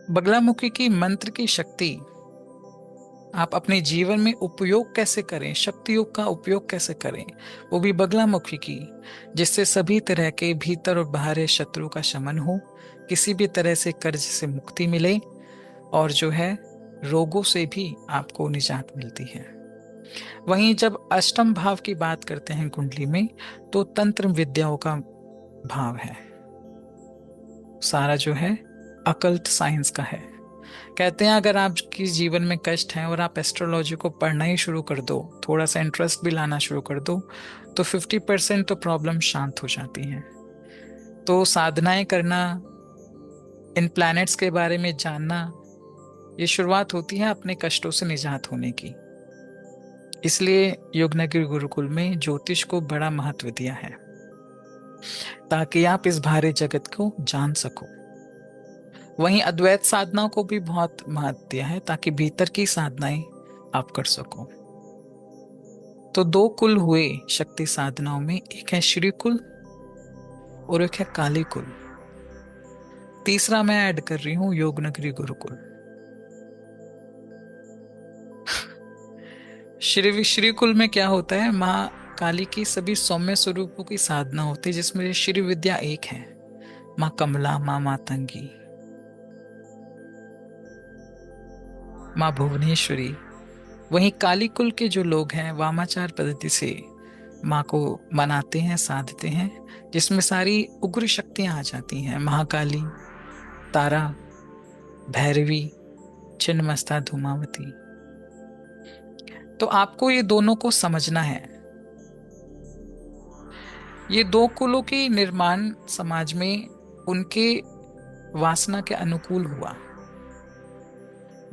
बगलामुखी की मंत्र की शक्ति आप अपने जीवन में उपयोग कैसे करें, शक्ति योग का उपयोग कैसे करें, वो भी बगलामुखी की, जिससे सभी तरह के भीतर और बाहर शत्रु का शमन हो, किसी भी तरह से कर्ज से मुक्ति मिले, और जो है रोगों से भी आपको निजात मिलती है। वहीं जब अष्टम भाव की बात करते हैं कुंडली में, तो तंत्र विद्याओं का भाव है, सारा जो है अकल्ट साइंस का है। कहते हैं अगर आपके जीवन में कष्ट है और आप एस्ट्रोलॉजी को पढ़ना ही शुरू कर दो, थोड़ा सा इंटरेस्ट भी लाना शुरू कर दो, तो 50% तो प्रॉब्लम शांत हो जाती हैं। तो साधनाएं करना, इन प्लैनेट्स के बारे में जानना, ये शुरुआत होती है अपने कष्टों से निजात होने की। इसलिए योगनगरी गुरुकुल में ज्योतिष को बड़ा महत्व दिया है, ताकि आप इस भारी जगत को जान सको। वहीं अद्वैत साधना को भी बहुत महत्व दिया है, ताकि भीतर की साधनाएं आप कर सको। तो दो कुल हुए शक्ति साधनाओं में, एक है श्री कुल और एक है काली कुल। तीसरा मैं ऐड कर रही हूं योगनगरी गुरुकुल। श्री कुल में क्या होता है, माँ काली की सभी सौम्य स्वरूपों की साधना होती है, जिसमें श्री विद्या एक है, माँ कमला, माँ मातंगी, माँ भुवनेश्वरी। वहीं काली कुल के जो लोग हैं वामाचार पद्धति से माँ को मनाते हैं, साधते हैं, जिसमें सारी उग्र शक्तियां आ जाती हैं, महाकाली, तारा, भैरवी, छिन्नमस्ता, धूमावती। तो आपको ये दोनों को समझना है। ये दो कुलों की निर्माण समाज में उनके वासना के अनुकूल हुआ।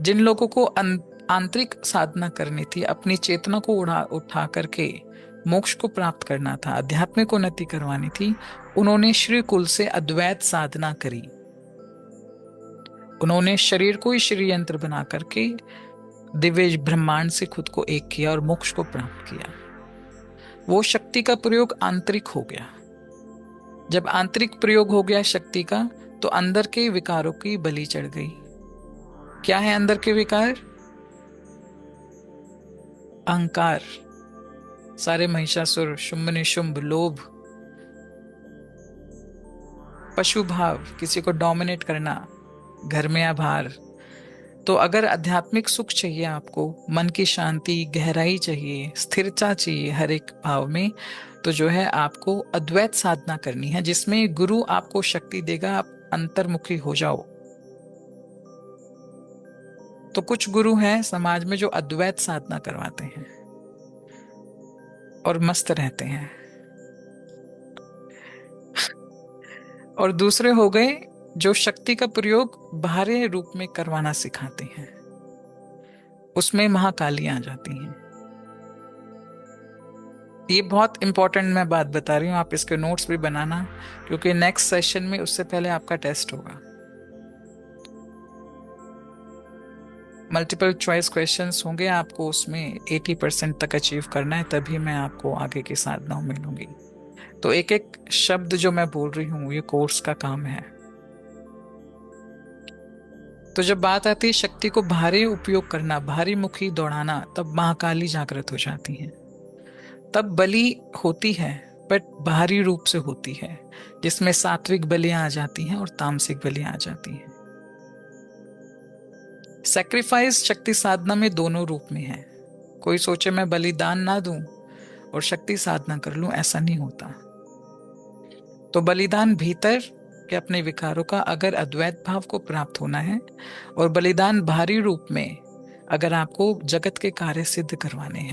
जिन लोगों को आंतरिक साधना करनी थी, अपनी चेतना को उठा करके मोक्ष को प्राप्त करना था, आध्यात्मिक उन्नति करवानी थी, उन्होंने श्री कुल से अद्वैत साधना करी। उन्होंने शरीर को ही श्री यंत्र बना करके दिव्य ब्रह्मांड से खुद को एक किया और मोक्ष को प्राप्त किया। वो शक्ति का प्रयोग आंतरिक हो गया। जब आंतरिक प्रयोग हो गया शक्ति का, तो अंदर के विकारों की बलि चढ़ गई। क्या है अंदर के विकार? अहंकार, सारे महिषासुर, शुंभ निशुंभ, लोभ, पशु भाव, किसी को डोमिनेट करना, घर में आभार। तो अगर आध्यात्मिक सुख चाहिए आपको, मन की शांति, गहराई चाहिए, स्थिरता चाहिए हर एक भाव में, तो जो है आपको अद्वैत साधना करनी है, जिसमें गुरु आपको शक्ति देगा, आप अंतर्मुखी हो जाओ। तो कुछ गुरु हैं समाज में जो अद्वैत साधना करवाते हैं और मस्त रहते हैं, और दूसरे हो गए जो शक्ति का प्रयोग बाहरी रूप में करवाना सिखाते हैं। उसमें महाकाली आ जाती हैं। ये बहुत इंपॉर्टेंट मैं बात बता रही हूँ, आप इसके नोट्स भी बनाना, क्योंकि नेक्स्ट सेशन में उससे पहले आपका टेस्ट होगा। मल्टीपल चॉइस क्वेश्चंस होंगे, आपको उसमें 80% तक अचीव करना है, तभी मैं आपको आगे की साधनाओं में लूंगी। तो एक एक शब्द जो मैं बोल रही हूँ, ये कोर्स का काम है। तो जब बात आती है शक्ति को भारी उपयोग करना, भारी मुखी दौड़ाना, तब महाकाली जागृत हो जाती हैं। तब बलि होती है, बट बाहरी रूप से होती है, जिसमें सात्विक बलियां आ जाती हैं और तामसिक बलियां आ जाती हैं। सैक्रिफाइस शक्ति साधना में दोनों रूप में है। कोई सोचे मैं बलिदान ना दूं और शक्ति साधना कर लूं, ऐसा नहीं होता। तो बलिदान भीतर के अपने विकारों का अगर अद्वैत भाव को प्राप्त होना है, और बलिदान बाहरी रूप में अगर आपको जगत के कार्य सिद्ध करवाने हैं।